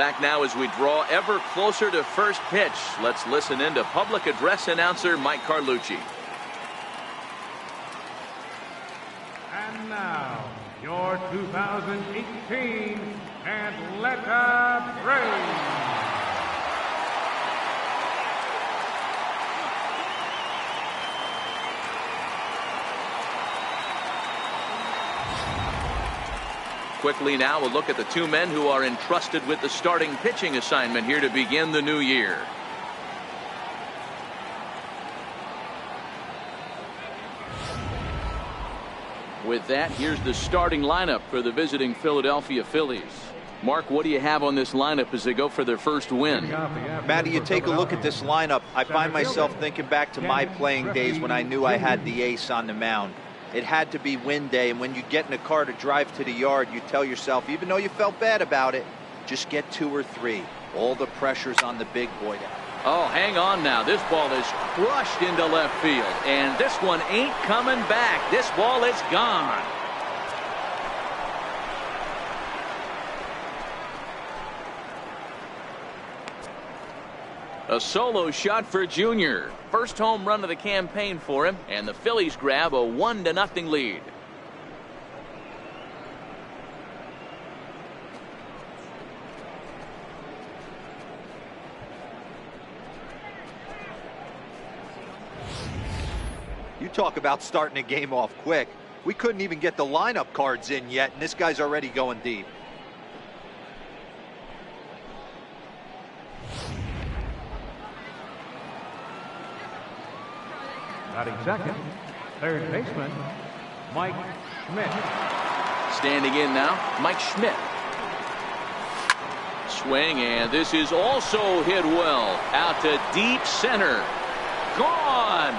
Back now as we draw ever closer to first pitch. Let's listen in to public address announcer Mike Carlucci. And now, your 2018 Atlanta Braves. Quickly now, we'll look at the two men who are entrusted with the starting pitching assignment here to begin the new year. With that, here's the starting lineup for the visiting Philadelphia Phillies. Mark, what do you have on this lineup as they go for their first win? Matty, you take a look at this lineup. I find myself thinking back to my playing days when I knew I had the ace on the mound. It had to be win day, and when you get in a car to drive to the yard, you tell yourself, even though you felt bad about it, just get 2 or 3. All the pressure's on the big boy now. Oh, hang on now. This ball is crushed into left field, and this one ain't coming back. This ball is gone. A solo shot for Junior. First home run of the campaign for him, and the Phillies grab a 1-0 lead. You talk about starting a game off quick. We couldn't even get the lineup cards in yet, and this guy's already going deep. Batting second, third baseman, Mike Schmidt. Standing in now, Mike Schmidt. Swing, and this is also hit well. Out to deep center. Gone!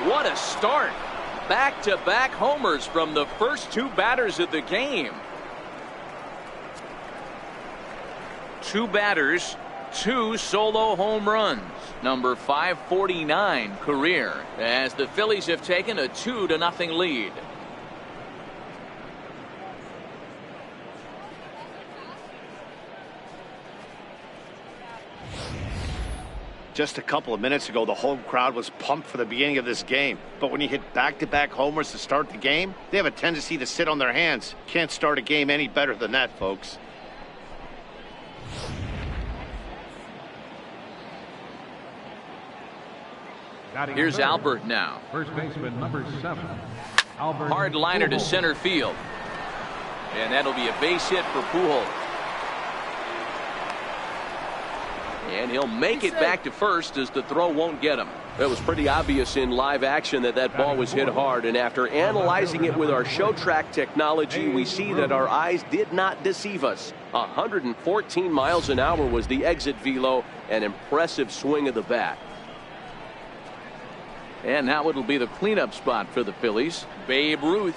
What a start. Back-to-back homers from the first 2 batters of the game. 2 batters, 2 solo home runs. Number 549 career, as the Phillies have taken a 2-0 lead. Just a couple of minutes ago, the home crowd was pumped for the beginning of this game. But when you hit back-to-back homers to start the game, they have a tendency to sit on their hands. Can't start a game any better than that, folks. Here's Albert now. First baseman, number 7, Albert. Hard liner to center field. And that'll be a base hit for Pujols. And he'll make it back to first as the throw won't get him. It was pretty obvious in live action that ball was hit hard, and after analyzing it with our show track technology, we see that our eyes did not deceive us. 114 miles an hour was the exit velo, an impressive swing of the bat. And now it'll be the cleanup spot for the Phillies. Babe Ruth.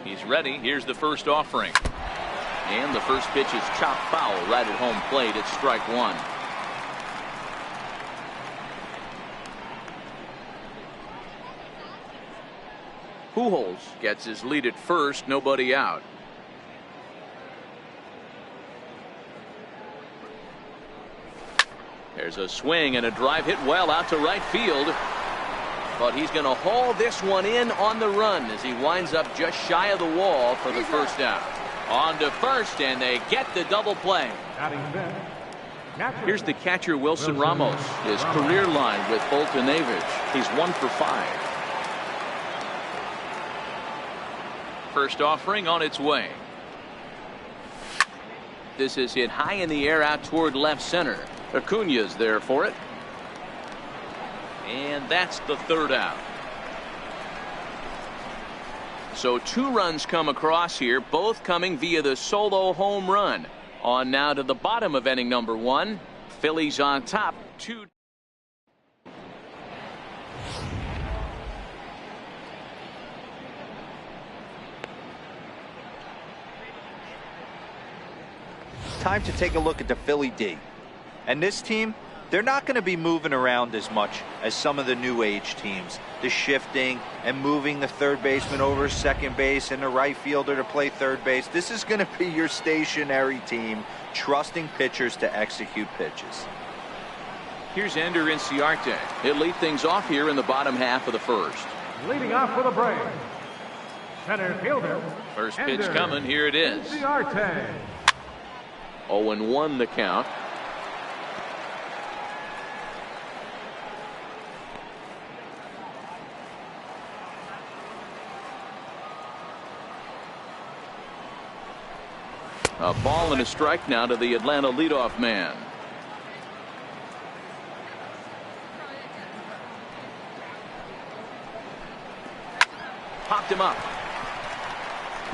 He's ready. Here's the first offering. And the first pitch is chopped foul right at home plate. It's strike 1. Pujols gets his lead at first, nobody out. There's a swing and a drive hit well out to right field. But he's going to haul this one in on the run as he winds up just shy of the wall for the first out. On to first, and they get the double play. Here's the catcher, Wilson Ramos. His career line with Boltynewicz. He's 1 for 5. First offering on its way. This is hit high in the air out toward left center. Acuna's there for it. And that's the third out. So 2 runs come across here, both coming via the solo home run. On now to the bottom of inning number 1. Phillies on top, 2. time to take a look at the Philly D. And this team, they're not going to be moving around as much as some of the new age teams. The shifting and moving the third baseman over second base and the right fielder to play third base. This is going to be your stationary team, trusting pitchers to execute pitches. Here's Ender Inciarte. He'll lead things off here in the bottom half of the first. Leading off for the Braves, center fielder. First pitch coming. Here it is. Inciarte. 0-1 the count. A ball and a strike now to the Atlanta leadoff man. Popped him up.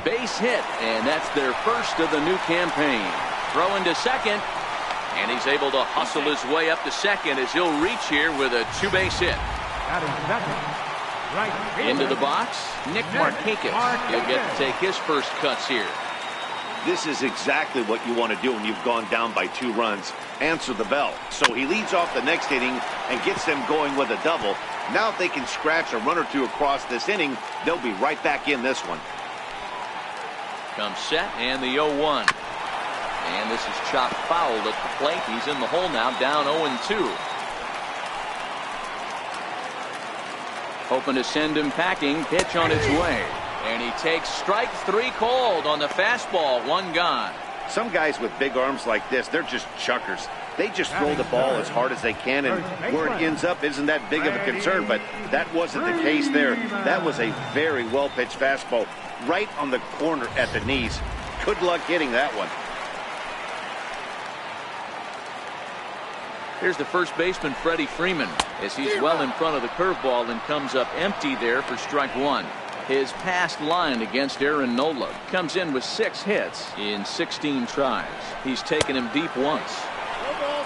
Base hit, and that's their first of the new campaign. Throwing to second, and he's able to hustle his way up to second as he'll reach here with a two-base hit. Into the box, Nick Markakis. He'll get to take his first cuts here. This is exactly what you want to do when you've gone down by 2 runs. Answer the bell. So he leads off the next inning and gets them going with a double. Now if they can scratch a run or two across this inning, they'll be right back in this one. Comes set and the 0-1. And this is chopped foul at the plate. He's in the hole now, down 0-2. Hoping to send him packing. Pitch on its way. And he takes strike 3 called on the fastball. 1 gone. Some guys with big arms like this, they're just chuckers. They just throw the ball as hard as they can, and where it ends up isn't that big of a concern, but that wasn't the case there. That was a very well-pitched fastball right on the corner at the knees. Good luck hitting that one. Here's the first baseman, Freddie Freeman, as he's well in front of the curveball and comes up empty there for strike 1. His past line against Aaron Nola comes in with 6 hits in 16 tries. He's taken him deep once.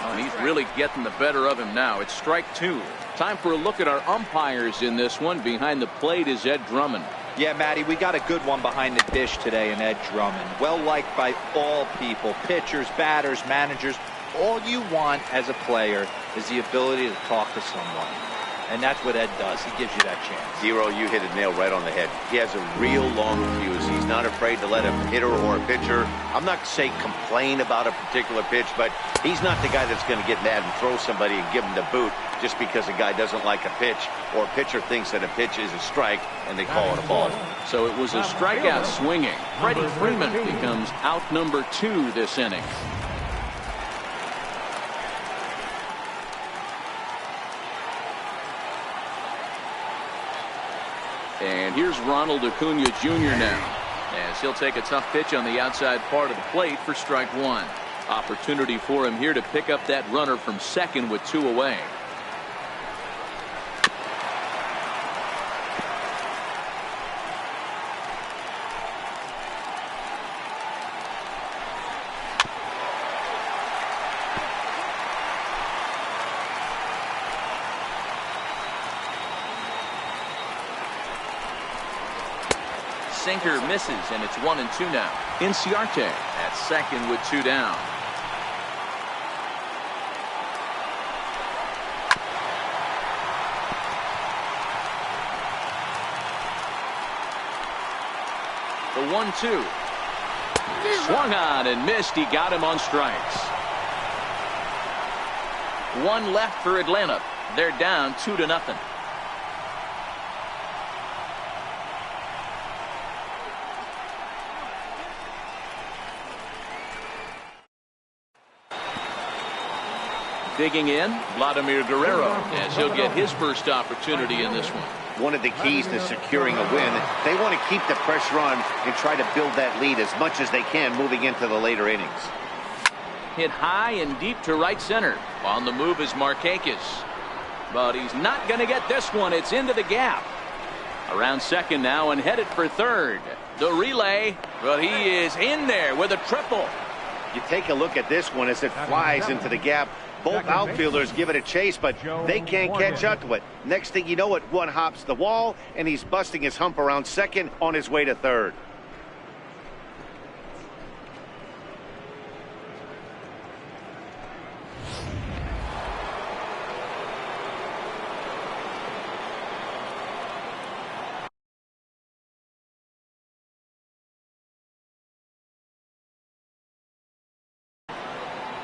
And he's really getting the better of him now. It's strike 2. Time for a look at our umpires in this one. Behind the plate is Ed Drummond. Yeah, Matty, we got a good one behind the dish today in Ed Drummond. Well liked by all people, pitchers, batters, managers. All you want as a player is the ability to talk to someone. And that's what Ed does. He gives you that chance. Zero, you hit a nail right on the head. He has a real long fuse. He's not afraid to let a hitter or a pitcher, I'm not say complain about a particular pitch, but he's not the guy that's going to get mad and throw somebody and give him the boot just because a guy doesn't like a pitch or a pitcher thinks that a pitch is a strike and they call it a ball. So it was a strikeout swinging. Freddie Freeman becomes out number 2 this inning. And here's Ronald Acuna Jr. now, as he'll take a tough pitch on the outside part of the plate for strike 1. Opportunity for him here to pick up that runner from second with 2 away. Sinker misses, and it's 1-2 now. Inciarte at second with 2 down. The 1-2. Swung on and missed. He got him on strikes. 1 left for Atlanta. They're down 2-0. Digging in, Vladimir Guerrero, as he'll get his first opportunity in this one. One of the keys to securing a win, they want to keep the pressure on and try to build that lead as much as they can moving into the later innings. Hit high and deep to right center. On the move is Markakis. But he's not going to get this one. It's into the gap. Around second now and headed for third. The relay, but he is in there with a triple. You take a look at this one as it flies into the gap. Both outfielders give it a chase, but they can't catch up to it. Next thing you know it, one hops the wall, and he's busting his hump around second on his way to third.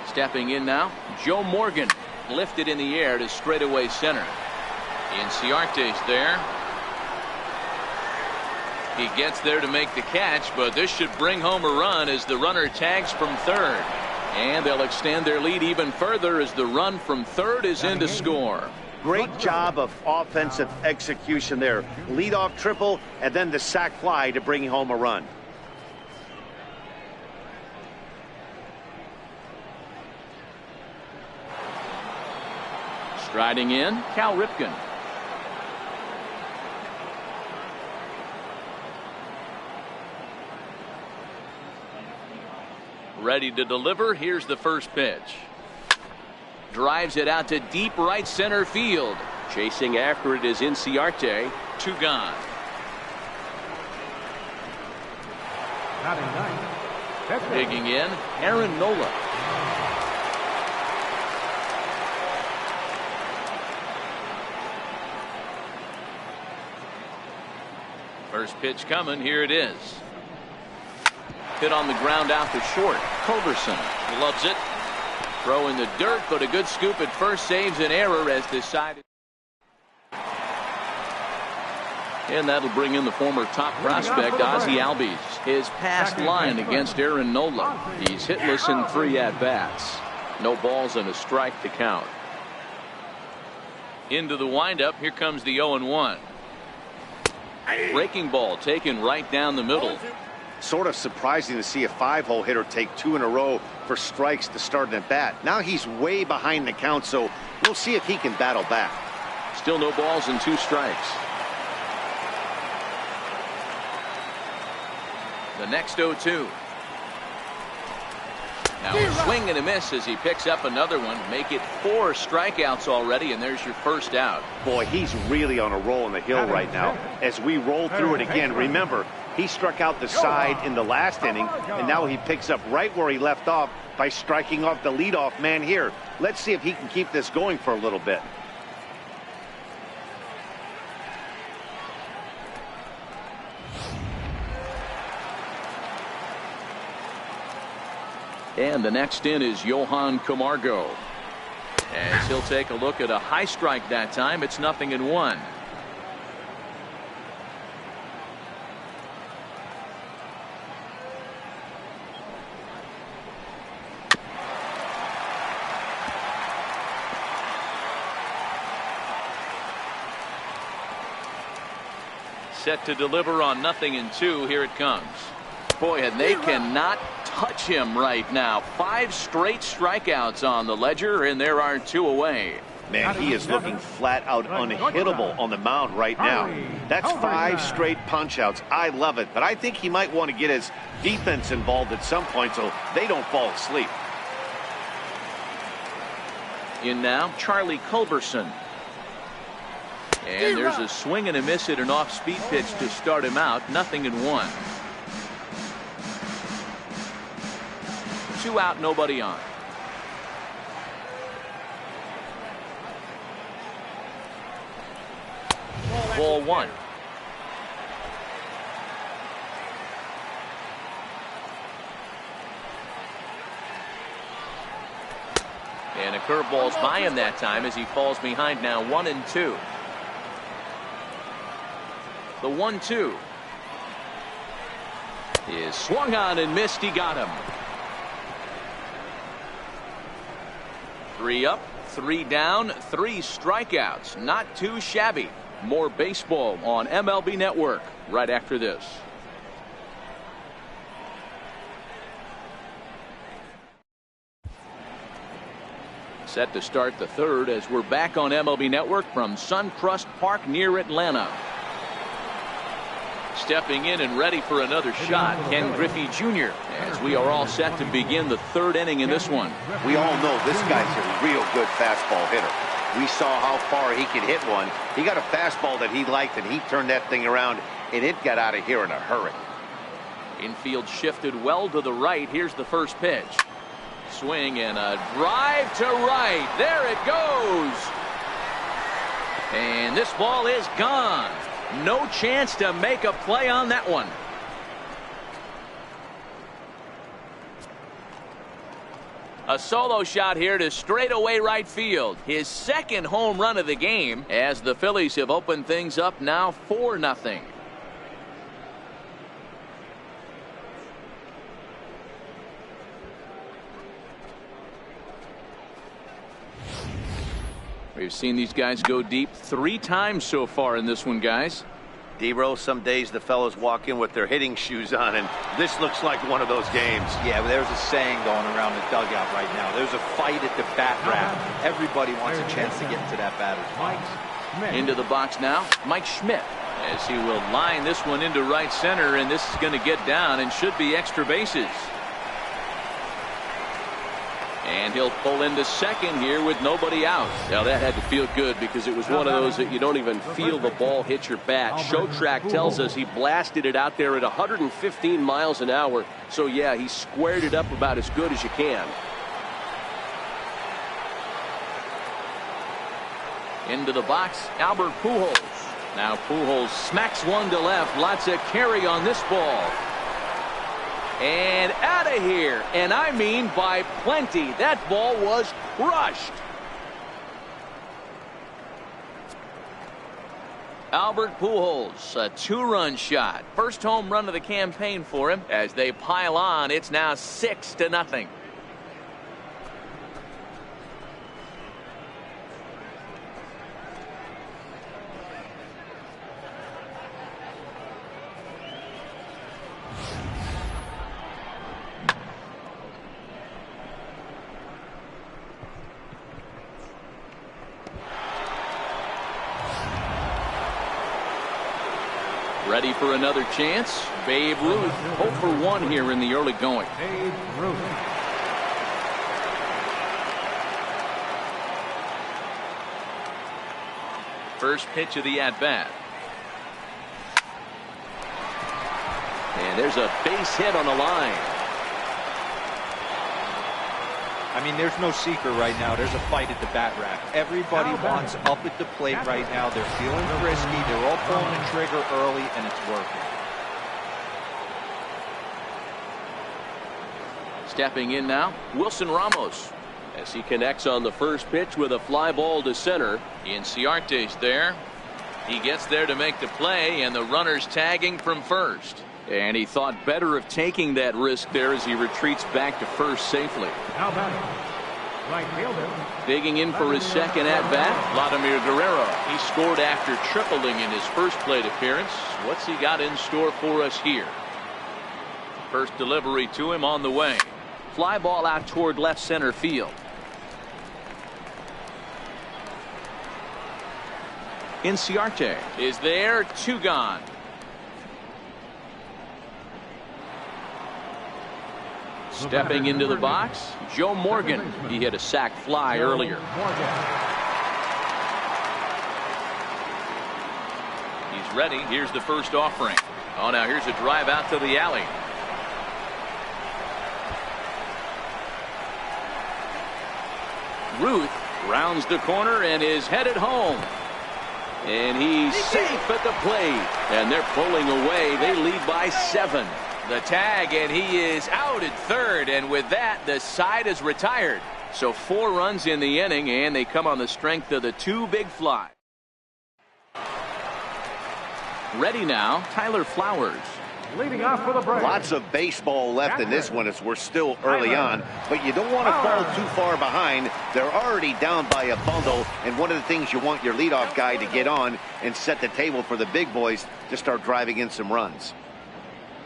Stepping in now, Joe Morgan, lifted in the air to straightaway center. Inciarte's there. He gets there to make the catch, but this should bring home a run as the runner tags from third. And they'll extend their lead even further as the run from third is in to score. Great job of offensive execution there. Leadoff triple and then the sac fly to bring home a run. Striding in, Cal Ripken. Ready to deliver. Here's the first pitch. Drives it out to deep right center field. Chasing after it is Inciarte. 2 gone. Digging in, Aaron Nola. First pitch coming. Here it is. Hit on the ground out to short. Culberson loves it. Throw in the dirt, but a good scoop at first saves an error as decided. And that'll bring in the former top prospect Ozzie Albies. His past line against Aaron Nola. He's hitless in 3 at-bats. No balls and a strike to count. Into the windup. Here comes the 0-1. Breaking ball taken right down the middle. Sort of surprising to see a 5-hole hitter take 2 in a row for strikes to start an at-bat. Now he's way behind the count, so we'll see if he can battle back. Still no balls and 2 strikes. The next 0-2. Now a swing and a miss as he picks up another one. Make it 4 strikeouts already, and there's your first out. Boy, he's really on a roll in the hill right now. As we roll through it again, remember, he struck out the side in the last inning, and now he picks up right where he left off by striking off the leadoff man here. Let's see if he can keep this going for a little bit. And the next in is Johan Camargo. As he'll take a look at a high strike that time. It's 0-1. Set to deliver on 0-2. Here it comes. Boy, and they cannot touch him right now. 5 straight strikeouts on the ledger, and there are 2 away. Man, he is looking flat out unhittable on the mound right now. That's 5 straight punch-outs. I love it, but I think he might want to get his defense involved at some point so they don't fall asleep. In now, Charlie Culberson. And there's a swing and a miss at an off-speed pitch to start him out. 0-1. 2 out, nobody on. Ball 1. And a curveball's by him that time as he falls behind now. 1-2. The 1-2 is swung on and missed. He got him. 3 up, 3 down, 3 strikeouts. Not too shabby. More baseball on MLB Network right after this. Set to start the third as we're back on MLB Network from Suncrest Park near Atlanta. Stepping in and ready for another shot, Ken Griffey Jr. as we are all set to begin the 3rd inning in this one. We all know this guy's a real good fastball hitter. We saw how far he could hit one. He got a fastball that he liked, and he turned that thing around, and it got out of here in a hurry. Infield shifted well to the right. Here's the first pitch. Swing and a drive to right. There it goes. And this ball is gone. No chance to make a play on that one. A solo shot here to straightaway right field. His second home run of the game as the Phillies have opened things up now 4-0. We've seen these guys go deep 3 times so far in this one, guys. D-Rose, some days the fellows walk in with their hitting shoes on, and this looks like one of those games. Yeah, there's a saying going around the dugout right now. There's a fight at the bat rack. Everybody wants a chance to get into that batter's box. Into the box now, Mike Schmidt, as he will line this one into right center, and this is going to get down and should be extra bases. And he'll pull into second here with nobody out. Now that had to feel good because it was one of those that you don't even feel the ball hit your bat. ShowTrack tells us he blasted it out there at 115 miles an hour. So yeah, he squared it up about as good as you can. Into the box, Albert Pujols. Now Pujols smacks one to left. Lots of carry on this ball. And out of here. And I mean by plenty. That ball was crushed. Albert Pujols, a 2-run shot. First home run of the campaign for him. As they pile on, it's now 6-0. Ready for another chance. Babe Ruth, 0 for 1 here in the early going. Babe Ruth. First pitch of the at-bat. And there's a base hit on the line. I mean, there's no secret right now. There's a fight at the bat rack. Everybody wants up at the plate right now. They're feeling frisky. They're all pulling the trigger early, and it's working. Stepping in now, Wilson Ramos. As he connects on the first pitch with a fly ball to center. Inciarte's there. He gets there to make the play, and the runner's tagging from first. And he thought better of taking that risk there as he retreats back to first safely. Now batting, right fielder. Digging in for his second at-bat, Vladimir Guerrero. He scored after tripling in his first plate appearance. What's he got in store for us here? First delivery to him on the way. Fly ball out toward left center field. Inciarte is there, 2 gone. Stepping into the box, Joe Morgan. He hit a sac fly earlier. He's ready. Here's the first offering. Oh, now here's a drive out to the alley. Ruth rounds the corner and is headed home. And he's safe at the plate. And they're pulling away. They lead by 7. The tag, and he is out at third, and with that the side is retired. So 4 runs in the inning, and they come on the strength of the 2 big fly. Ready now, Tyler Flowers. Leading off for the Braves. Lots of baseball left in this one as we're still early on, but you don't want to fall too far behind. They're already down by a bundle, and one of the things you want your leadoff guy to get on and set the table for the big boys to start driving in some runs.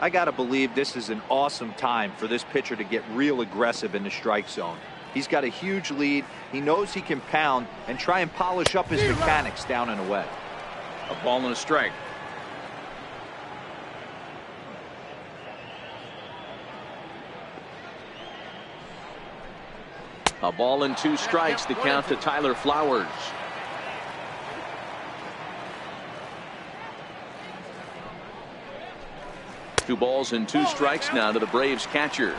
I got to believe this is an awesome time for this pitcher to get real aggressive in the strike zone. He's got a huge lead. He knows he can pound and try and polish up his mechanics down and away. A ball and a strike. A ball and 2 strikes to count to Tyler Flowers. Two balls and 2 strikes now to the Braves catcher.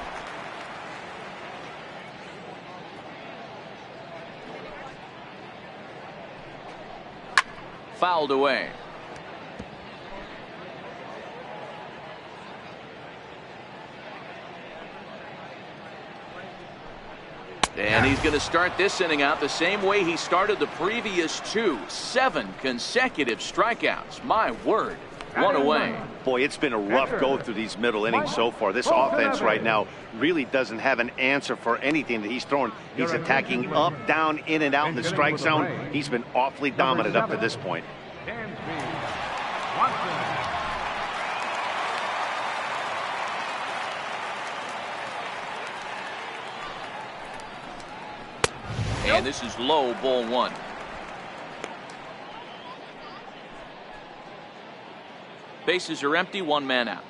fouled away. And he's going to start this inning out the same way he started the previous two. 7 consecutive strikeouts. My word. 1 away. Boy, it's been a rough go through these middle innings so far. This offense right now really doesn't have an answer for anything that he's throwing. He's attacking up, down, in and out in the strike zone. He's been awfully dominant up to this point. And this is low, ball 1. Bases are empty, 1 man out.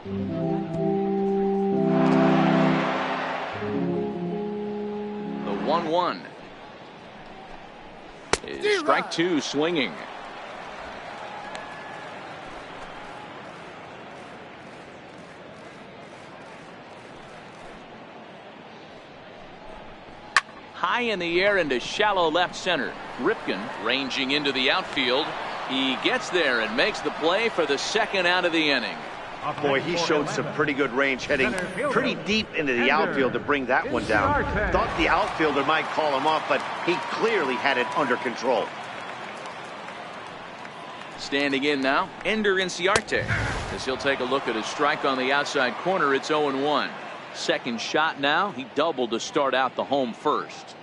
The 1-1 is strike 2 swinging. High in the air into shallow left center. Ripken ranging into the outfield. He gets there and makes the play for the 2nd out of the inning. Boy, he showed some pretty good range heading pretty deep into the outfield to bring that one down. Thought the outfielder might call him off, but he clearly had it under control. Standing in now, Ender Inciarte, as he'll take a look at his strike on the outside corner. It's 0-1. Second shot now. He doubled to start out the home first.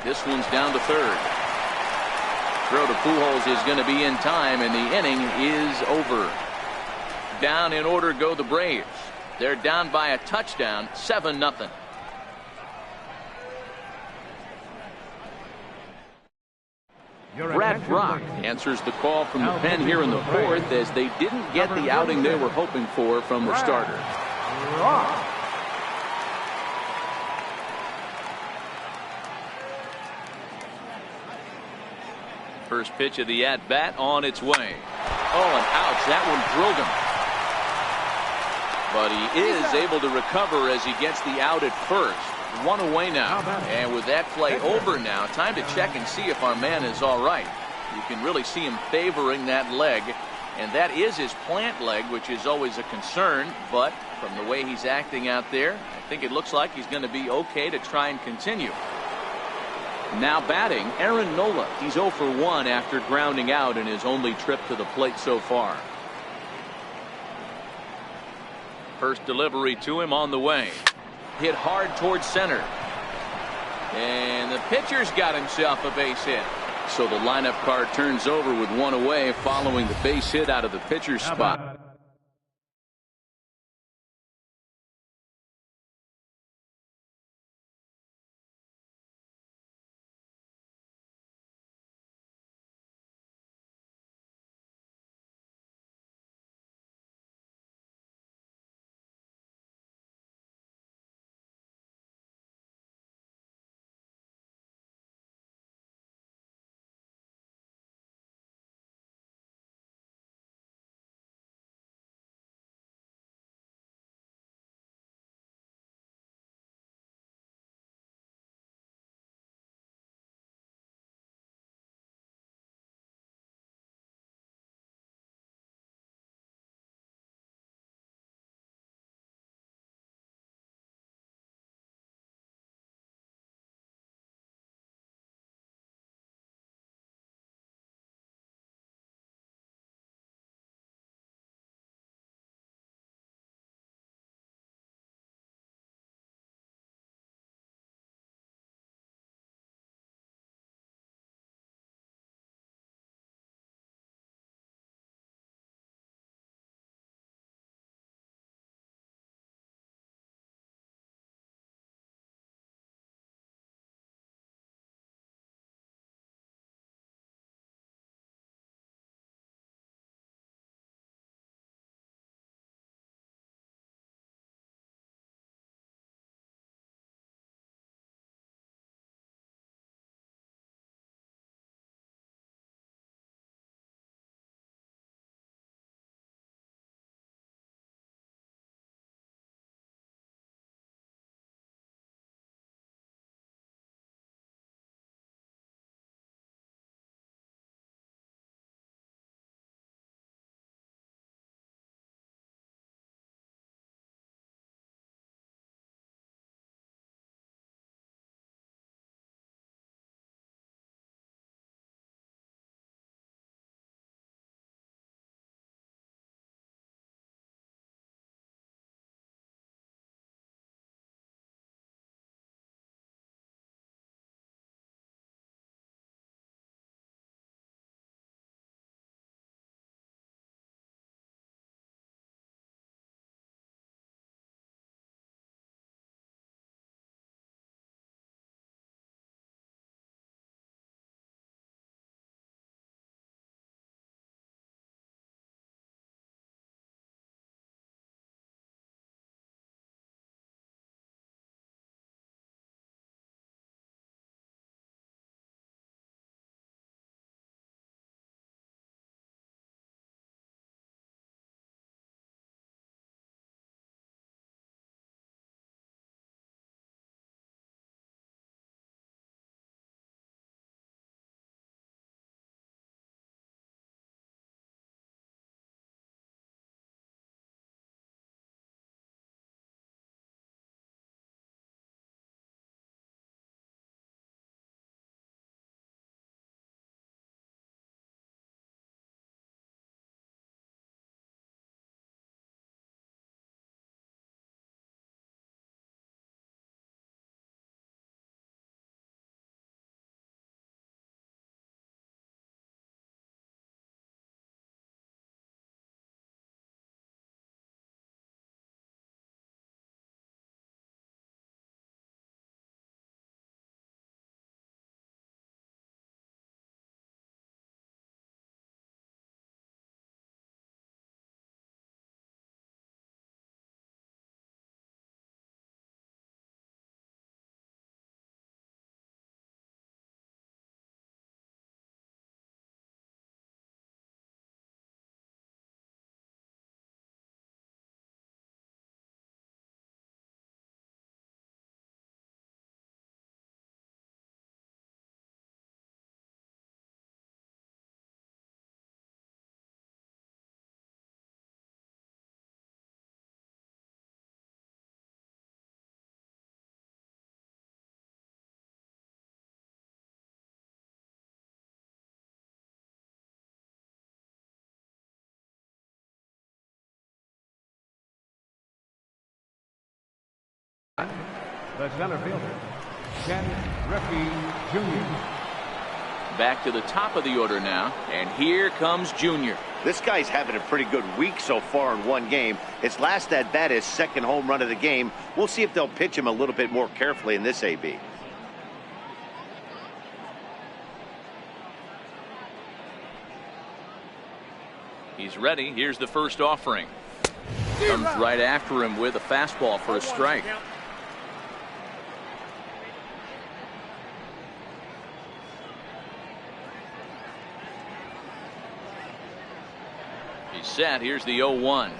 This one's down to third. Throw to Pujols is going to be in time, and the inning is over. Down in order go the Braves. They're down by a touchdown, 7-0. Brad Brach answers the call from the pen here in the 4th, as they didn't get the outing they were hoping for from the starter. First pitch of the at-bat on its way. Oh, and ouch, that one drilled him. But he is able to recover as he gets the out at first. 1 away now. And with that play over now, time to check and see if our man is all right. You can really see him favoring that leg. And that is his plant leg, which is always a concern. But from the way he's acting out there, I think it looks like he's going to be okay to try and continue. Now batting, Aaron Nola. He's 0 for 1 after grounding out in his only trip to the plate so far. First delivery to him on the way. Hit hard towards center. And the pitcher's got himself a base hit. So the lineup card turns over with 1 away following the base hit out of the pitcher's spot. the center fielder, Ken Griffey Jr. Back to the top of the order now, and here comes Junior. This guy's having a pretty good week so far in one game. His last at bat, his second home run of the game. We'll see if they'll pitch him a little bit more carefully in this AB. He's ready. Here's the first offering. Comes right after him with a fastball for a strike. He's set. Here's the 0-1.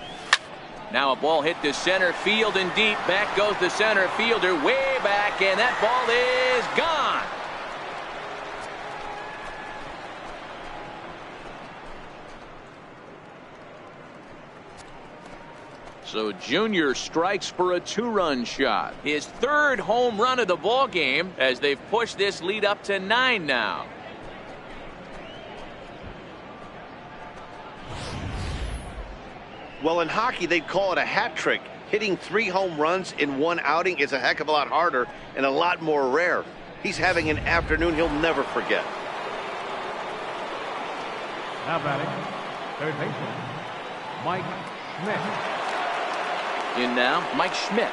Now a ball hit to center field and deep. Back goes the center fielder way back, and that ball is gone. So Junior strikes for a 2-run shot. His third home run of the ball game as they've pushed this lead up to 9 now. Well, in hockey, they'd call it a hat trick. Hitting 3 home runs in one outing is a heck of a lot harder and a lot more rare. He's having an afternoon he'll never forget. Now batting, third baseman, Mike Schmidt. In now, Mike Schmidt.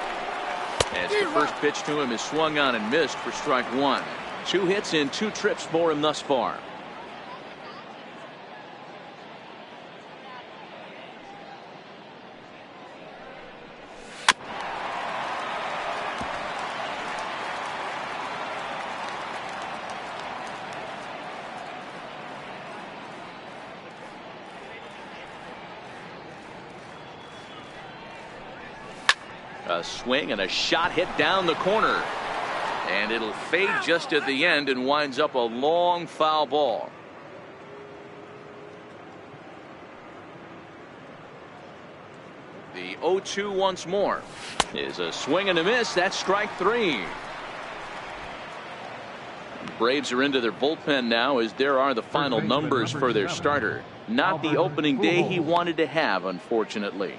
As the first pitch to him is swung on and missed for strike 1. 2 hits and 2 trips for him thus far. A swing and a shot hit down the corner. And it'll fade just at the end and winds up a long foul ball. The 0-2 once more is a swing and a miss. That's strike 3. Braves are into their bullpen now as there are the final numbers for their starter. Not the opening day he wanted to have, unfortunately.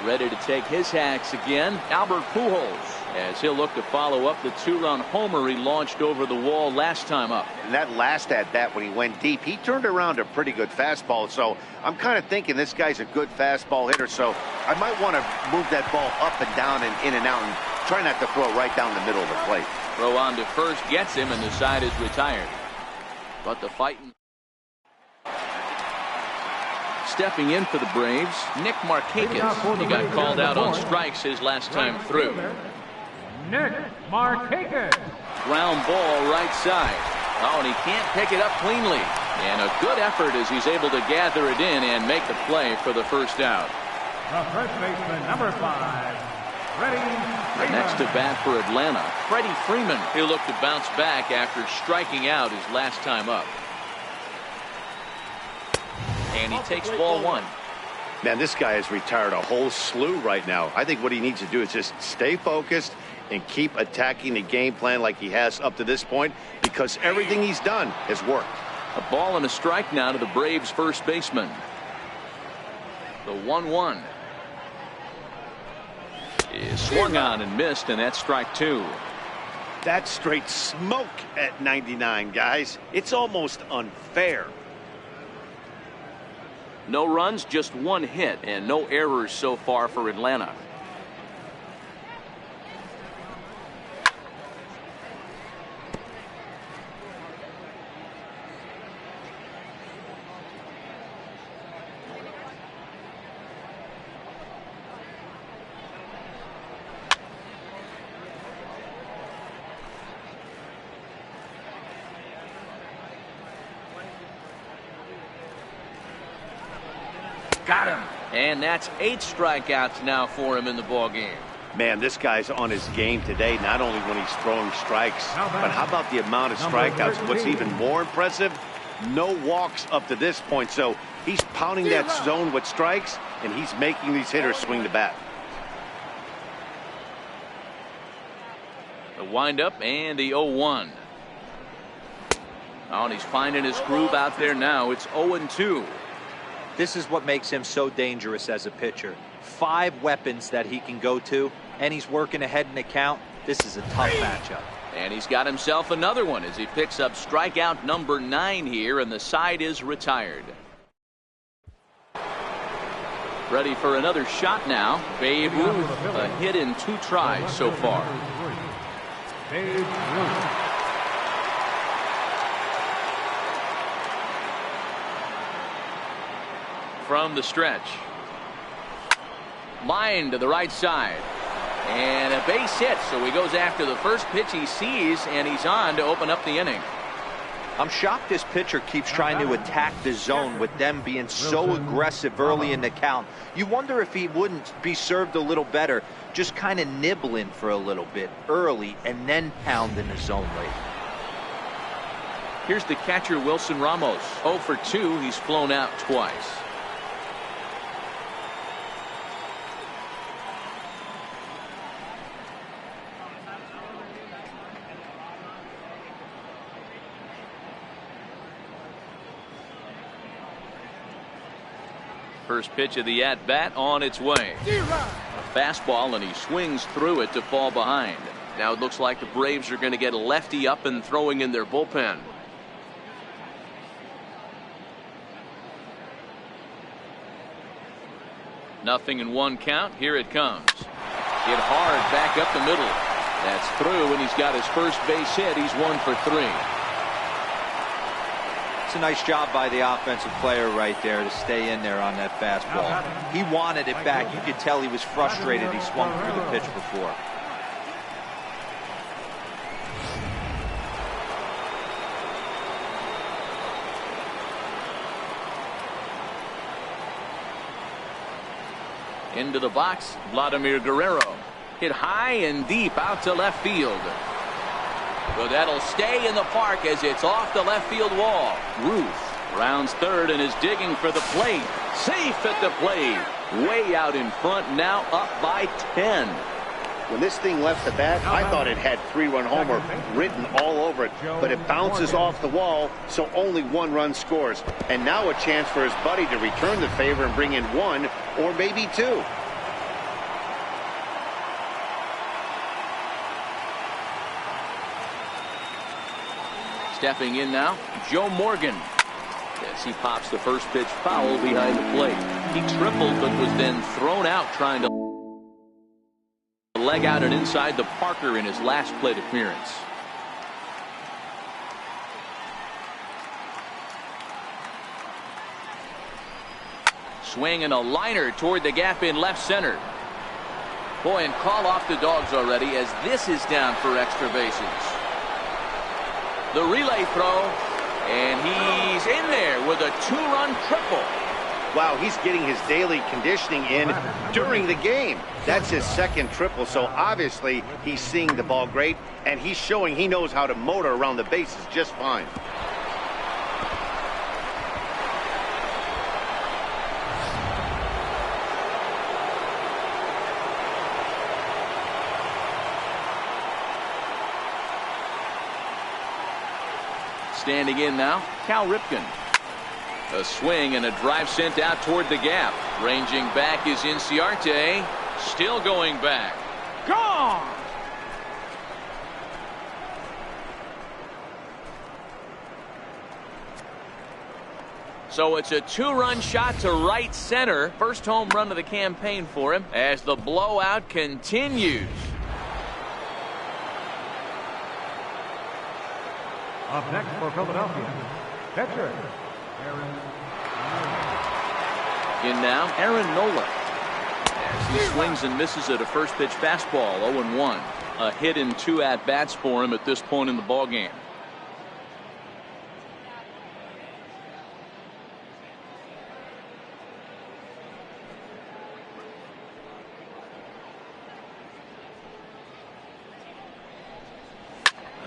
Ready to take his hacks again, Albert Pujols, as he'll look to follow up the 2-run homer he launched over the wall last time up. And that last at bat when he went deep, he turned around a pretty good fastball. So I'm kind of thinking this guy's a good fastball hitter. So I might want to move that ball up and down and in and out and try not to throw it right down the middle of the plate. Throw on to first gets him, and the side is retired. But the fighting. Stepping in for the Braves, Nick Markakis. He got called out on strikes his last time through. Nick Markakis. Ground ball right side. Oh, and he can't pick it up cleanly. And a good effort as he's able to gather it in and make the play for the first out. The first baseman, number 5, Freddie Freeman. Next to bat for Atlanta, Freddie Freeman. He'll look to bounce back after striking out his last time up. And he takes ball 1. Man, this guy has retired a whole slew right now. I think what he needs to do is just stay focused and keep attacking the game plan like he has up to this point, because everything he's done has worked. A ball and a strike now to the Braves first baseman. The 1-1 is swung on and missed, and that's strike 2. That's straight smoke at 99, guys. It's almost unfair. No runs, just 1 hit, and no errors so far for Atlanta. Got him. And that's 8 strikeouts now for him in the ball game. Man, this guy's on his game today, not only when he's throwing strikes, but how about the amount of strikeouts? What's even more impressive, no walks up to this point. So he's pounding that zone with strikes, and he's making these hitters swing the bat. The windup and the 0-1. Oh, and he's finding his groove out there now. It's 0-2. This is what makes him so dangerous as a pitcher. 5 weapons that he can go to, and he's working ahead in the count. This is a tough matchup. And he's got himself another one as he picks up strikeout number 9 here, and the side is retired. Ready for another shot now. Babe Ruth, a hit in 2 tries so far. Babe Ruth. From the stretch. Line to the right side. And a base hit, so he goes after the first pitch he sees, and he's on to open up the inning. I'm shocked this pitcher keeps trying to attack the zone with them being so aggressive early in the count. You wonder if he wouldn't be served a little better, just kind of nibbling for a little bit early and then pounding the zone late. Here's the catcher, Wilson Ramos. 0 for 2. He's flown out twice. First pitch of the at-bat on its way. A fastball, and he swings through it to fall behind. Now it looks like the Braves are going to get a lefty up and throwing in their bullpen. Nothing in 1 count. Here it comes. Hit hard back up the middle. That's through, and he's got his first base hit. He's 1 for 3. It's a nice job by the offensive player right there to stay in there on that fastball. He wanted it back. You could tell he was frustrated. He swung through the pitch before. Into the box, Vladimir Guerrero. Hit high and deep out to left field. But that'll stay in the park as it's off the left field wall. Ruth rounds third and is digging for the plate. Safe at the plate. Way out in front, now up by 10. When this thing left the bat, I thought it had 3-run homer written all over it, but it bounces off the wall, so only 1 run scores. And now a chance for his buddy to return the favor and bring in 1 or maybe 2. Stepping in now, Joe Morgan. As he pops the first pitch foul behind the plate. He tripled but was then thrown out trying to leg out and inside the Parker in his last plate appearance. Swing and a liner toward the gap in left center. Boy, and call off the Dogs already as this is down for extra bases. The relay throw, and he's in there with a 2-run triple. Wow, he's getting his daily conditioning in during the game. That's his 2nd triple, so obviously he's seeing the ball great, and he's showing he knows how to motor around the bases just fine. Standing in now, Cal Ripken. A swing and a drive sent out toward the gap. Ranging back is Inciarte. Still going back. Gone! So it's a 2-run shot to right center. First home run of the campaign for him as the blowout continues. Up next for Philadelphia, pitcher Aaron In now, Aaron Nola. As he swings and misses at a first pitch fastball, 0-1. A hit in 2 at-bats for him at this point in the ballgame.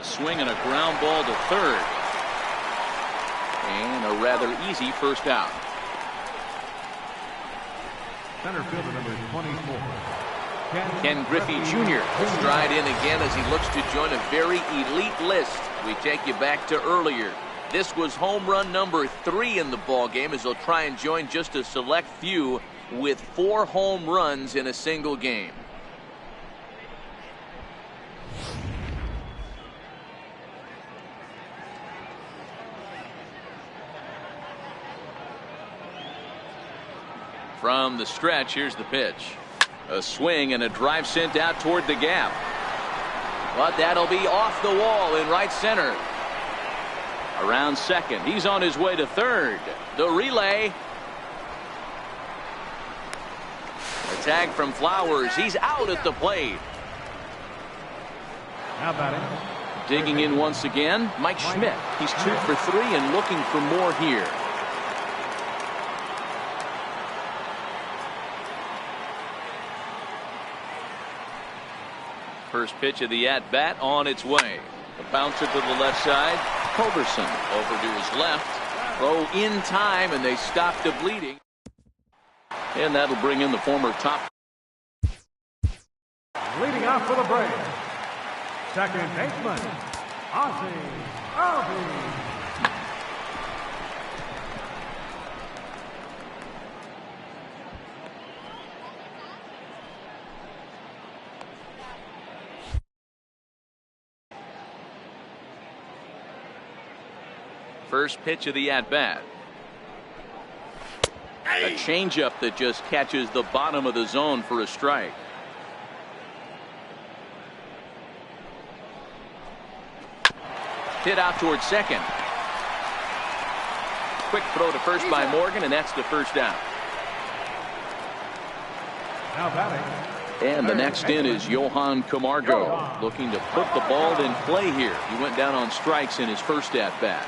Swing and a ground ball to third. And a rather easy first out. center fielder number 24. Ken Griffey Jr. will stride in again as he looks to join a very elite list. We take you back to earlier. This was home run number 3 in the ball game as he'll try and join just a select few with 4 home runs in a single game. From the stretch, here's the pitch. A swing and a drive sent out toward the gap. But that'll be off the wall in right center. Around second. He's on his way to third. The relay. A tag from Flowers. He's out at the plate. Now batting. Digging in once again, Mike Schmidt. He's 2 for 3 and looking for more here. First pitch of the at-bat on its way. The bouncer to the left side. Culberson over to his left. Throw in time, and they stop the bleeding. And that'll bring in the former top. Leading off for the Braves, second baseman, Ozzie Albies. First pitch of the at-bat. A changeup that just catches the bottom of the zone for a strike. Hit out towards second. Quick throw to first by Morgan, and that's the first down. Now batting. And the next in is Johan Camargo, looking to put the ball in play here. He went down on strikes in his first at-bat.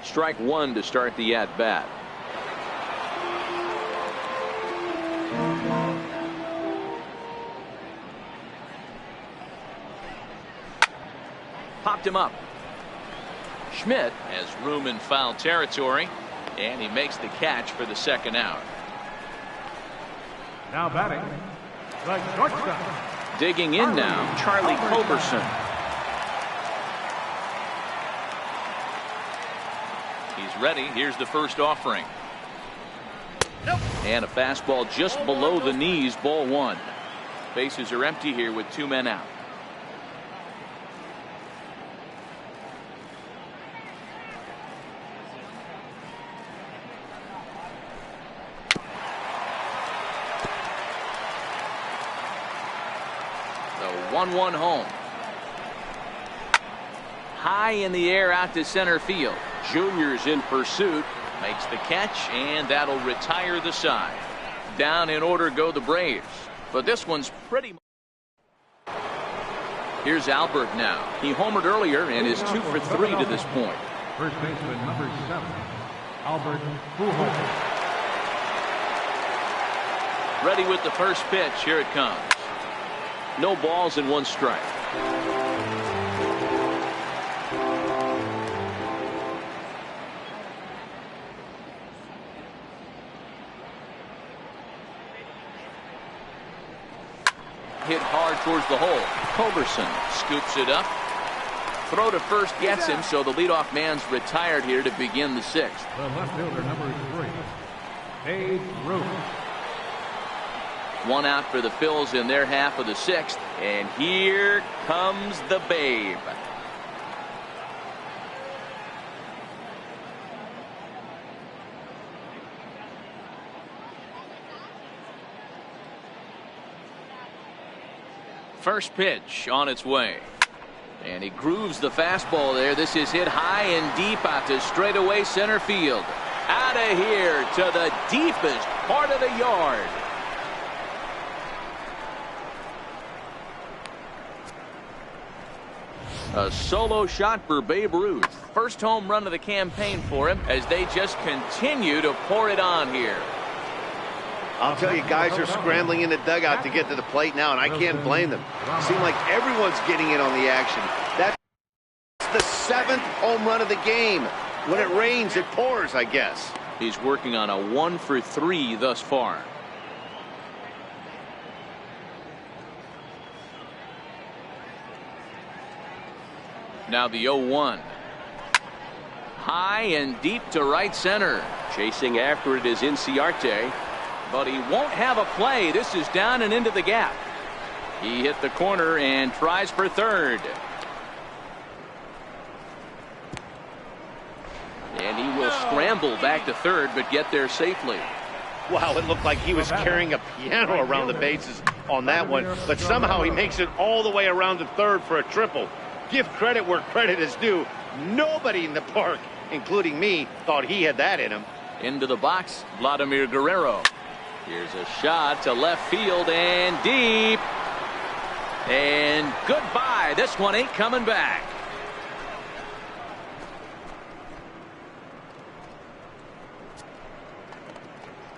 Strike one to start the at-bat. Popped him up. Schmidt has room in foul territory, and he makes the catch for the second out. Now batting, the shortstop. Digging in now, Charlie Culberson. He's ready. Here's the first offering. And a fastball just below the knees, ball one. Bases are empty here with 2 men out. The 1-1 home. High in the air out to center field. Junior's in pursuit, makes the catch, and that'll retire the side. Down in order go the Braves, but this one's pretty. Here's Albert now. He homered earlier and is 2 for 3 to this point. First baseman number 7, Albert Pujols. Ready with the first pitch. Here it comes. No balls and 1 strike. Hit hard towards the hole. Culberson scoops it up. Throw to first gets him, so the leadoff man's retired here to begin the 6th. The left fielder number 3, Babe Ruth. 1 out for the Phils in their half of the 6th, and here comes the Babe. First pitch on its way. And he grooves the fastball there. This is hit high and deep out to straightaway center field. Out of here to the deepest part of the yard. A solo shot for Babe Ruth. First home run of the campaign for him as they just continue to pour it on here. I'll tell you, guys are scrambling in the dugout to get to the plate now, and I can't blame them. Seems like everyone's getting in on the action. That's the 7th home run of the game. When it rains, it pours, I guess. He's working on a 1 for 3 thus far. Now the 0-1. High and deep to right center. Chasing after it is Inciarte. But he won't have a play. This is down and into the gap. He hit the corner and tries for third. And he will scramble back to third, but get there safely. Wow, it looked like he was carrying a piano around the bases on that one, but somehow he makes it all the way around to third for a triple. Give credit where credit is due. Nobody in the park, including me, thought he had that in him. Into the box, Vladimir Guerrero. Here's a shot to left field and deep. And goodbye. This one ain't coming back.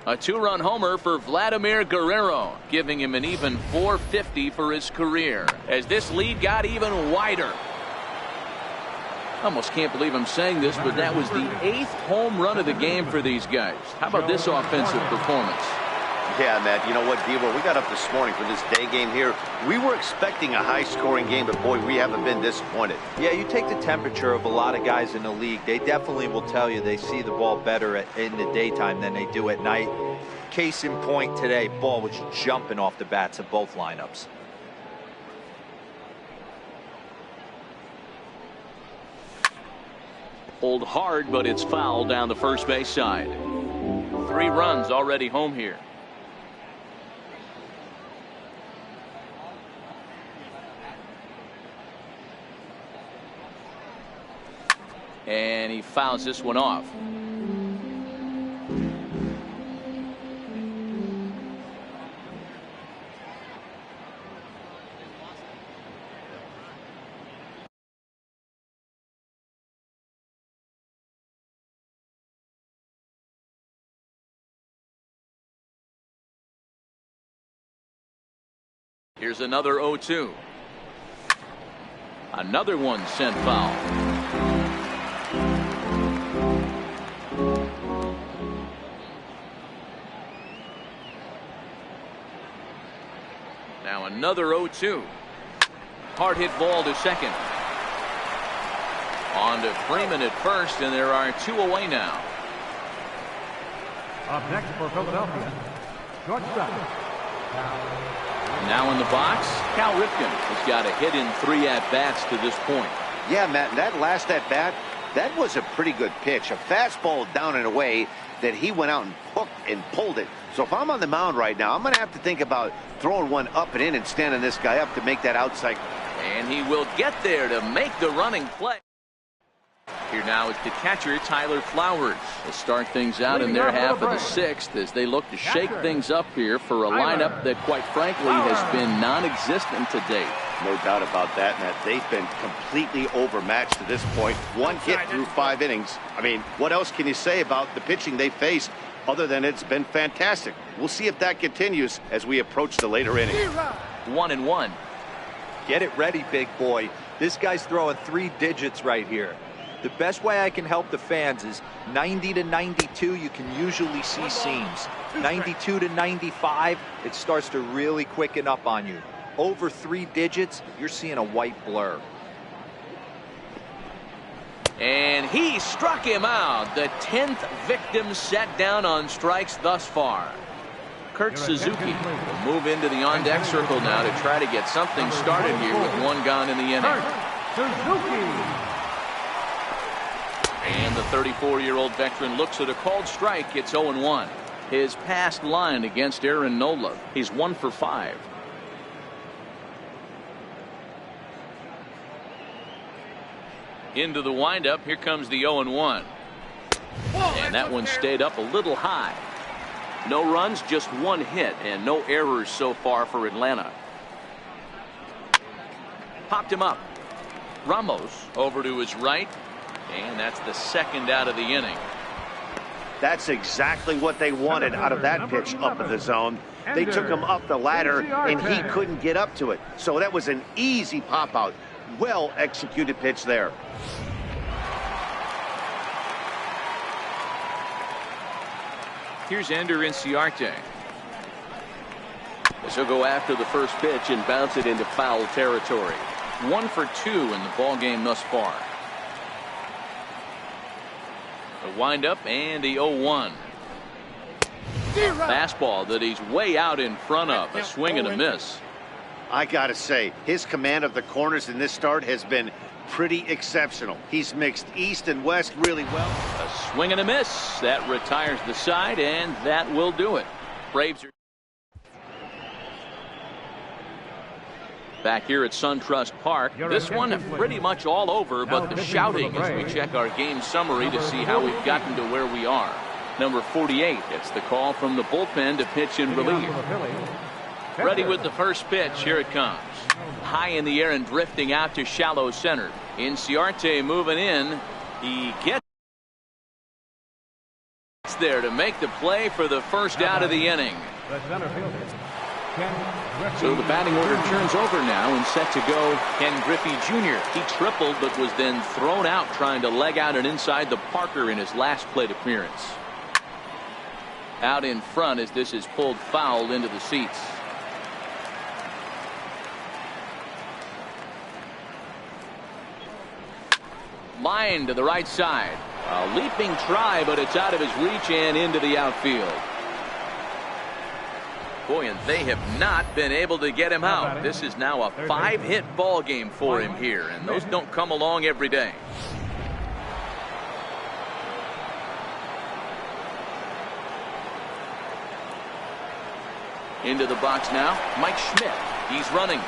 A two-run homer for Vladimir Guerrero, giving him an even .450 for his career, as this lead got even wider. Almost can't believe I'm saying this, but that was the 8th home run of the game for these guys. How about this offensive performance? Yeah, Matt, you know what, Devo, we got up this morning for this day game here. We were expecting a high-scoring game, but boy, we haven't been disappointed. Yeah, you take the temperature of a lot of guys in the league. They definitely will tell you they see the ball better in the daytime than they do at night. Case in point today, ball was jumping off the bats of both lineups. Pulled hard, but it's fouled down the first base side. 3 runs already home here. And he fouls this one off. Here's another 0-2. Another one sent foul. Now another 0-2. Hard hit ball to second. On to Freeman at first, and there are 2 away now. Up next for Philadelphia, shortstop. Now in the box, Cal Ripken has got a hit in 3 at-bats to this point. Yeah, Matt, that last at-bat, that was a pretty good pitch. A fastball down and away that he went out and hooked and pulled it. So if I'm on the mound right now, I'm going to have to think about throwing one up and in and standing this guy up to make that outside. And he will get there to make the running play. Here now is the catcher, Tyler Flowers. They'll start things out in their half of the 6th as they look to shake things up here for a lineup that, quite frankly, has been non-existent to date. No doubt about that, Matt. They've been completely overmatched to this point. 1 hit through 5 innings. I mean, what else can you say about the pitching they faced other than it's been fantastic? We'll see if that continues as we approach the later innings. 1-1. Get it ready, big boy. This guy's throwing 3 digits right here. The best way I can help the fans is 90 to 92, you can usually see seams. 92 to 95, it starts to really quicken up on you. Over 3 digits, you're seeing a white blur. And he struck him out. The 10th victim set down on strikes thus far. Kurt Suzuki will move into the on-deck circle now to try to get something started here with 1 gone in the inning. Suzuki. And the 34-year-old veteran looks at a called strike. It's 0-1. His past line against Aaron Nola, he's 1 for 5. Into the windup. Here comes the 0-1. And that one stayed up a little high. No runs, just 1 hit, and no errors so far for Atlanta. Popped him up. Ramos over to his right. And that's the 2nd out of the inning. That's exactly what they wanted out of that pitch up in the zone. They took him up the ladder, and he couldn't get up to it. So that was an easy pop-out. Well-executed pitch there. Here's Ender Inciarte. As he'll go after the first pitch and bounce it into foul territory. 1 for 2 in the ball game thus far. The windup and the 0-1. Fastball that he's way out in front of. A swing and a miss. I got to say, his command of the corners in this start has been pretty exceptional. He's mixed east and west really well. A swing and a miss. That retires the side, and that will do it. Braves are back here at SunTrust Park. This one pretty much all over, but the shouting as we check our game summary to see how we've gotten to where we are. Number 48 gets the call from the bullpen to pitch in relief. Ready with the first pitch. Here it comes. High in the air and drifting out to shallow center. Inciarte moving in. He gets there to make the play for the first out of the inning. So the batting order turns over now and set to go Ken Griffey Jr. He tripled but was then thrown out trying to leg out and inside the Parker in his last plate appearance. Out in front as this is pulled foul into the seats. Line to the right side. A leaping try, but it's out of his reach and into the outfield. Boy, and they have not been able to get him out. This is now a 5-hit ball game for him here, and those don't come along every day. Into the box now, Mike Schmidt. He's running.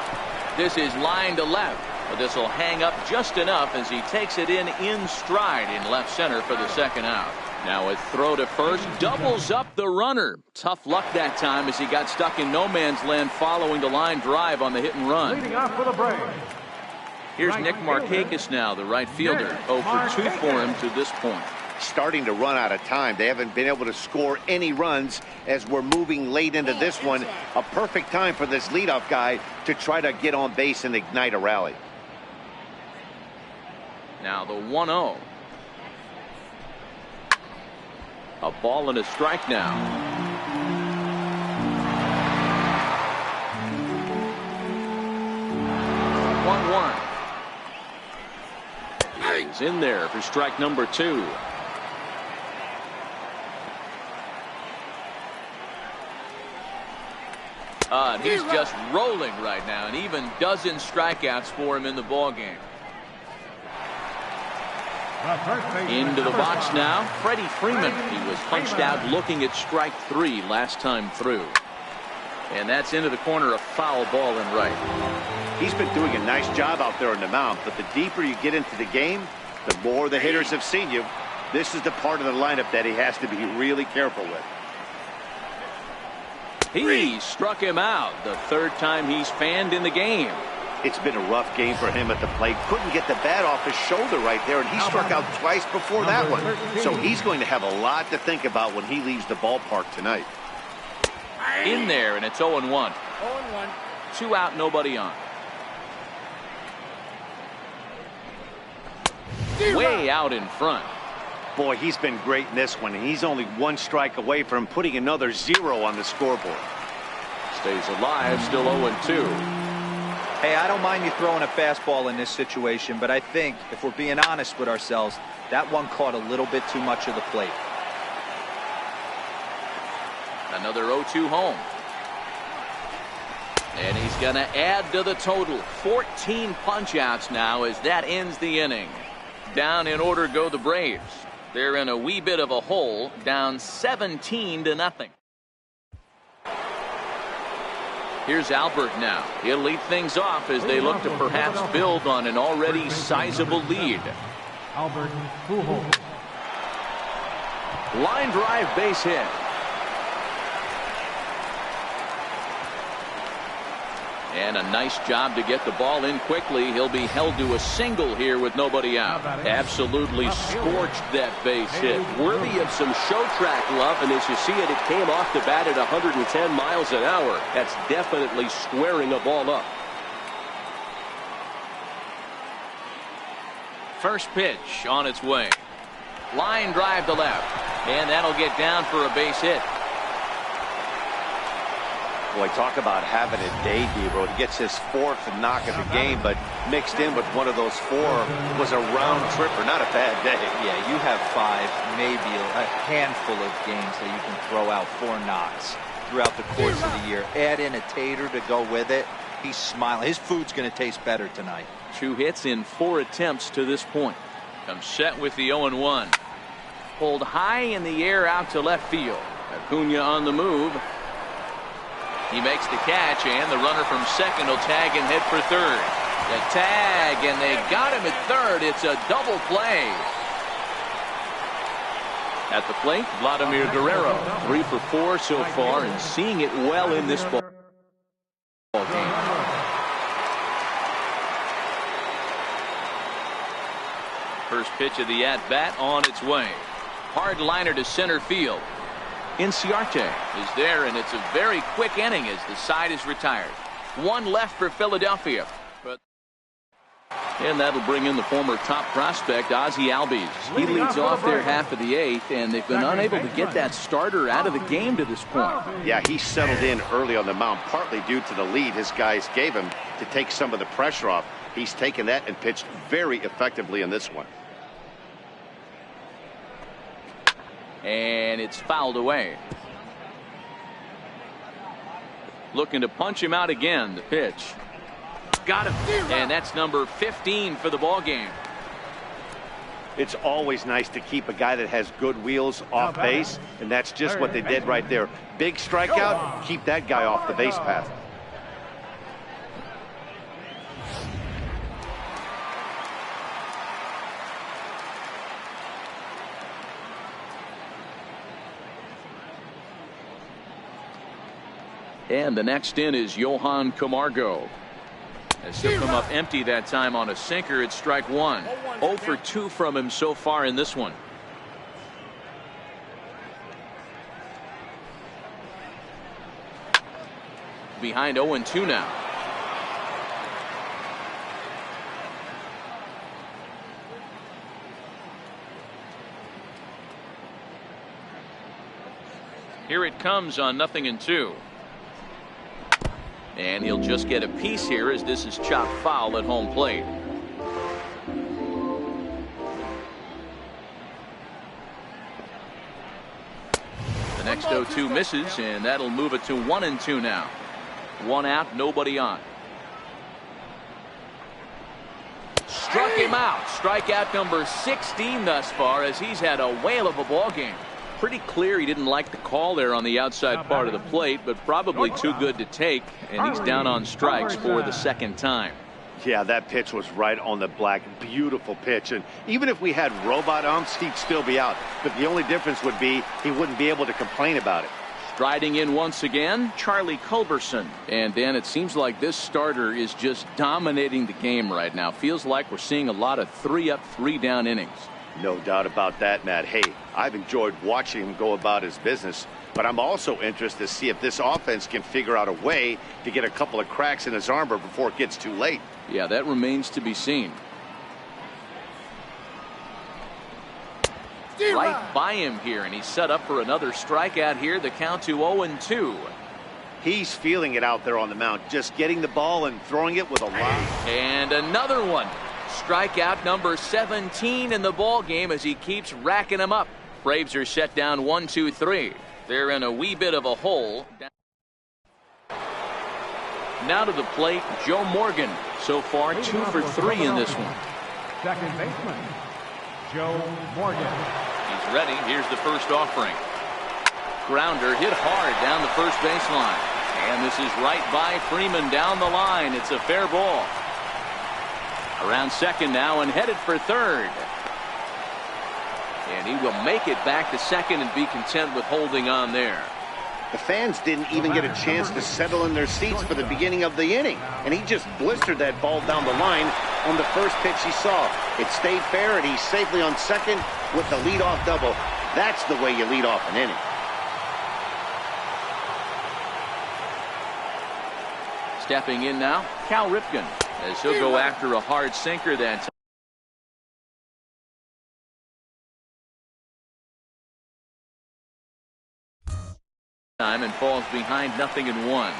This is line to left, but this will hang up just enough as he takes it in stride in left center for the second out. Now a throw to first doubles up the runner. Tough luck that time as he got stuck in no man's land following the line drive on the hit and run. Leading off for the Braves. Here's Nick Markakis now, the right fielder. 0 for 2 for him to this point. Starting to run out of time. They haven't been able to score any runs as we're moving late into this one. A perfect time for this leadoff guy to try to get on base and ignite a rally. Now the 1-0. A ball and a strike now. 1-1. He's in there for strike number 2. And he's just rolling right now, and even dozen strikeouts for him in the ball game. Into the box now, Freddie Freeman. He was punched out looking at strike 3 last time through. And that's into the corner, a foul ball and right. He's been doing a nice job out there on the mound, but the deeper you get into the game, the more the hitters have seen you. This is the part of the lineup that he has to be really careful with. He struck him out the third time he's fanned in the game. It's been a rough game for him at the plate. Couldn't get the bat off his shoulder right there, and he struck out twice before that one. So he's going to have a lot to think about when he leaves the ballpark tonight. In there, and it's 0-1. 0-1. 2 out, nobody on. Way out in front. Boy, he's been great in this one, and he's only 1 strike away from putting another 0 on the scoreboard. Stays alive, still 0-2. Hey, I don't mind you throwing a fastball in this situation, but I think if we're being honest with ourselves, that one caught a little bit too much of the plate. Another 0-2 home. And he's going to add to the total. 14 punch-outs now as that ends the inning. Down in order go the Braves. They're in a wee bit of a hole, down 17-0. Here's Albert now. He'll lead things off as they look to perhaps build on an already sizable lead. Albert Pujols. Line drive, base hit. And a nice job to get the ball in quickly. He'll be held to a single here with nobody out. Absolutely scorched that base hit. Worthy of some show track love, and as you see it, it came off the bat at 110 miles an hour. That's definitely squaring a ball up. First pitch on its way. Line drive to left. And that'll get down for a base hit. Boy, talk about having a day, Debo. He gets his 4th knock of the game, but mixed in with one of those 4 was a round tripper. Not a bad day. Yeah, you have 5, maybe a handful of games that you can throw out 4 knocks throughout the course of the year. Add in a tater to go with it. He's smiling. His food's going to taste better tonight. 2 hits in 4 attempts to this point. Comes set with the 0-1. Pulled high in the air out to left field. Acuna on the move. He makes the catch, and the runner from second will tag and head for third. The tag, and they got him at third. It's a double play. At the plate, Vladimir Guerrero, 3 for 4 so far, and seeing it well in this ball game. First pitch of the at-bat on its way. Hard liner to center field. Inciarte is there, and it's a very quick inning as the side is retired. 1 left for Philadelphia. And that'll bring in the former top prospect, Ozzie Albies. He leads off their half of the 8th, and they've been unable to get that starter out of the game to this point. Yeah, he settled in early on the mound, partly due to the lead his guys gave him to take some of the pressure off. He's taken that and pitched very effectively in this one. And it's fouled away. Looking to punch him out again. The pitch. Got him. And that's number 15 for the ball game. It's always nice to keep a guy that has good wheels off base, and that's just what they did right there. Big strikeout, keep that guy off the base path. And the next in is Johan Camargo. As he'll come up empty that time on a sinker, it's strike 1. 0 for 2 from him so far in this one. Behind 0-2 now. Here it comes on 0-2. And he'll just get a piece here as this is chopped foul at home plate. The next 0-2 misses, and that'll move it to 1-2 now. 1 out, nobody on. Struck him out. Strikeout number 16 thus far, as he's had a whale of a ball game. Pretty clear he didn't like the call there on the outside part of the plate, but probably too good to take, and he's down on strikes for the second time. Yeah, that pitch was right on the black. Beautiful pitch, and even if we had robot umps, he'd still be out. But the only difference would be he wouldn't be able to complain about it. Striding in once again, Charlie Culberson. And then it seems like this starter is just dominating the game right now. Feels like we're seeing a lot of 3-up, 3-down innings. No doubt about that, Matt. Hey, I've enjoyed watching him go about his business, but I'm also interested to see if this offense can figure out a way to get a couple of cracks in his armor before it gets too late. Yeah, that remains to be seen. Right by him here, and he's set up for another strikeout here. The count to 0-2. He's feeling it out there on the mound, just getting the ball and throwing it with a lot. And another one. Strikeout number 17 in the ball game as he keeps racking them up. Braves are set down 1-2-3. They're in a wee bit of a hole. Now to the plate, Joe Morgan. So far 2 for 3 in this one. Second baseman, Joe Morgan. He's ready. Here's the first offering. Grounder hit hard down the first baseline. And this is right by Freeman down the line. It's a fair ball. Around second now and headed for third. And he will make it back to second and be content with holding on there. The fans didn't even get a chance to settle in their seats for the beginning of the inning. And he just blistered that ball down the line on the first pitch he saw. It stayed fair, and he's safely on second with the leadoff double. That's the way you lead off an inning. Stepping in now, Cal Ripken, as he'll go after a hard sinker that time and falls behind 0-1.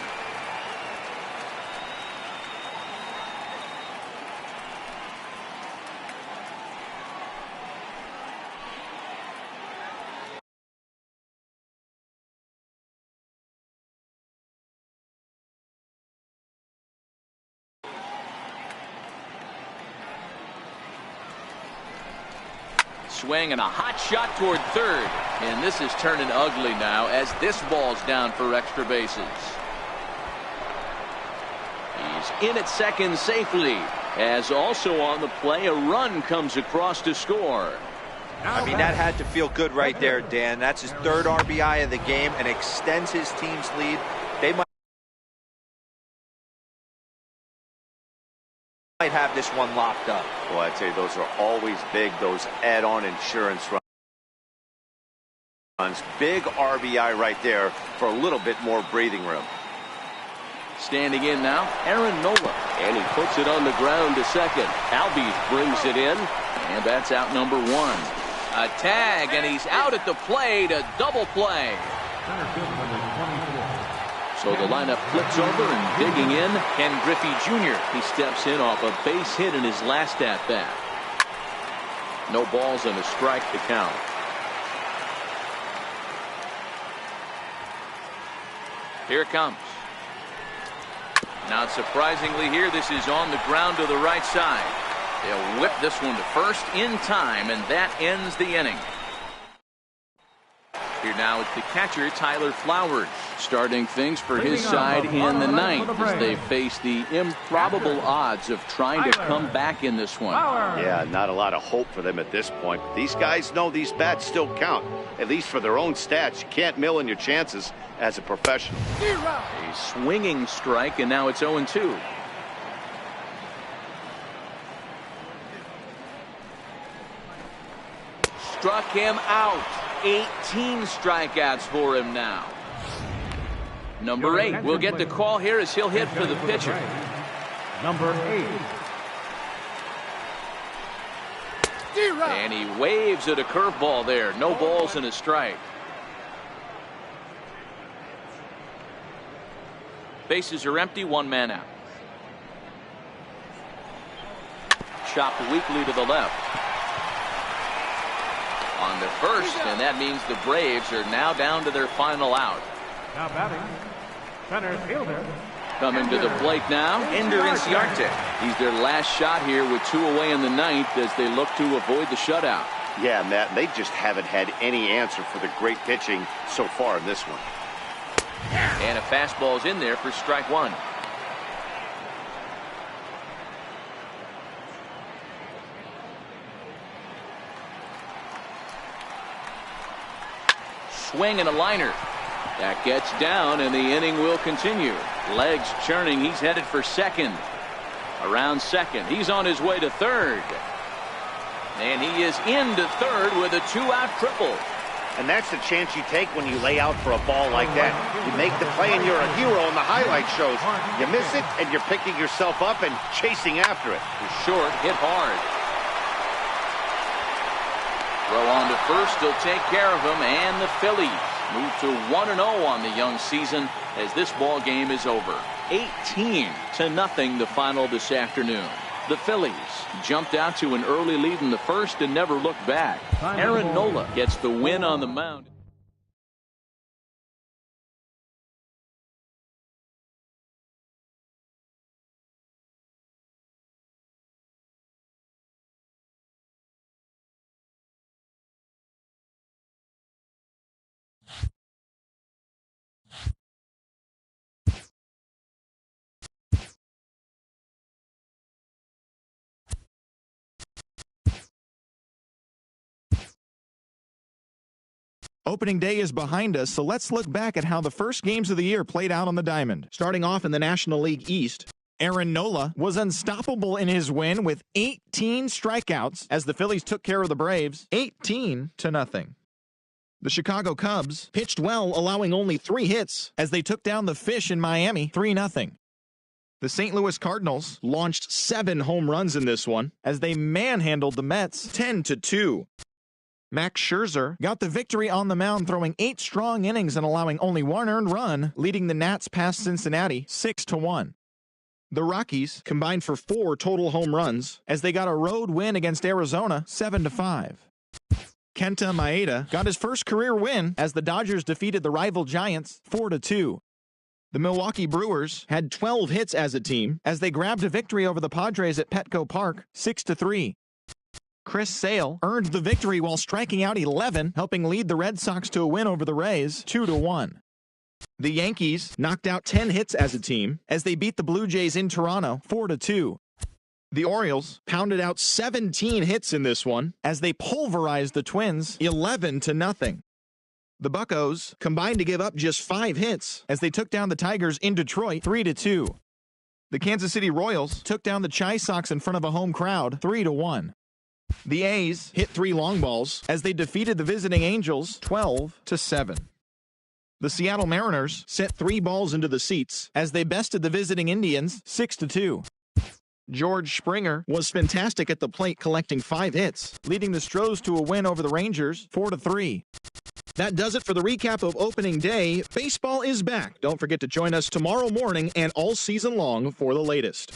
swing and a hot shot toward third. And this is turning ugly now as this ball's down for extra bases. He's in at second safely, as also on the play a run comes across to score. I mean, that had to feel good right there, Dan. That's his third RBI of the game and extends his team's lead. They might have this one locked up. Well, I'd say those are always big, those add-on insurance runs. Big RBI right there for a little bit more breathing room. Standing in now, Aaron Nola. And he puts it on the ground to second. Albies brings it in. And that's out number one. A tag, and he's out at the plate. A double play. So the lineup flips over and digging in, Ken Griffey Jr. He steps in off a base hit in his last at-bat. No balls and a strike to count. Here it comes. Now, surprisingly here, this is on the ground to the right side. They'll whip this one to first in time, and that ends the inning. Here now is the catcher, Tyler Flowers, starting things for his side in the ninth as they face the improbable odds of trying to come back in this one. Yeah, not a lot of hope for them at this point. But these guys know these bats still count, at least for their own stats. You can't mill in your chances as a professional. A swinging strike, and now it's 0-2. Struck him out. 18 strikeouts for him now. Number 8 will get the call here as he'll hit for the pitcher. Number 8. And he waves at a curveball there. No balls and a strike. Bases are empty, one man out. Chopped weakly to the left. On the first, and that means the Braves are now down to their final out. Now batting, center fielder. Coming to the plate now, Ender Inciarte. He's their last shot here with 2 away in the ninth as they look to avoid the shutout. Yeah, Matt, they just haven't had any answer for the great pitching so far in this one. And a fastball's in there for strike one. Swing and a liner. That gets down, and the inning will continue. Legs churning. He's headed for second. Around second. He's on his way to third. And he is into third with a 2-out triple. And that's the chance you take when you lay out for a ball like that. You make the play and you're a hero in the highlight shows. You miss it and you're picking yourself up and chasing after it. Short, hit hard. Throw on to first, he'll take care of him, and the Phillies move to 1-0 on the young season as this ball game is over. 18-0 the final this afternoon. The Phillies jumped out to an early lead in the first and never looked back. Aaron Nola gets the win on the mound. Opening day is behind us, so let's look back at how the first games of the year played out on the diamond. Starting off in the National League East, Aaron Nola was unstoppable in his win with 18 strikeouts as the Phillies took care of the Braves 18-0. The Chicago Cubs pitched well, allowing only 3 hits as they took down the Fish in Miami 3-0. The St. Louis Cardinals launched 7 home runs in this one as they manhandled the Mets 10-2. Max Scherzer got the victory on the mound, throwing 8 strong innings and allowing only 1 earned run, leading the Nats past Cincinnati 6-1. The Rockies combined for 4 total home runs as they got a road win against Arizona 7-5. Kenta Maeda got his first career win as the Dodgers defeated the rival Giants 4-2. The Milwaukee Brewers had 12 hits as a team as they grabbed a victory over the Padres at Petco Park 6-3. Chris Sale earned the victory while striking out 11, helping lead the Red Sox to a win over the Rays 2-1. The Yankees knocked out 10 hits as a team as they beat the Blue Jays in Toronto 4-2. The Orioles pounded out 17 hits in this one as they pulverized the Twins 11-0. The Buccos combined to give up just 5 hits as they took down the Tigers in Detroit 3-2. The Kansas City Royals took down the Chi Sox in front of a home crowd 3-1. The A's hit 3 long balls as they defeated the visiting Angels 12-7. The Seattle Mariners sent 3 balls into the seats as they bested the visiting Indians 6-2. George Springer was fantastic at the plate, collecting 5 hits, leading the Stros to a win over the Rangers 4-3. That does it for the recap of opening day. Baseball is back. Don't forget to join us tomorrow morning and all season long for the latest.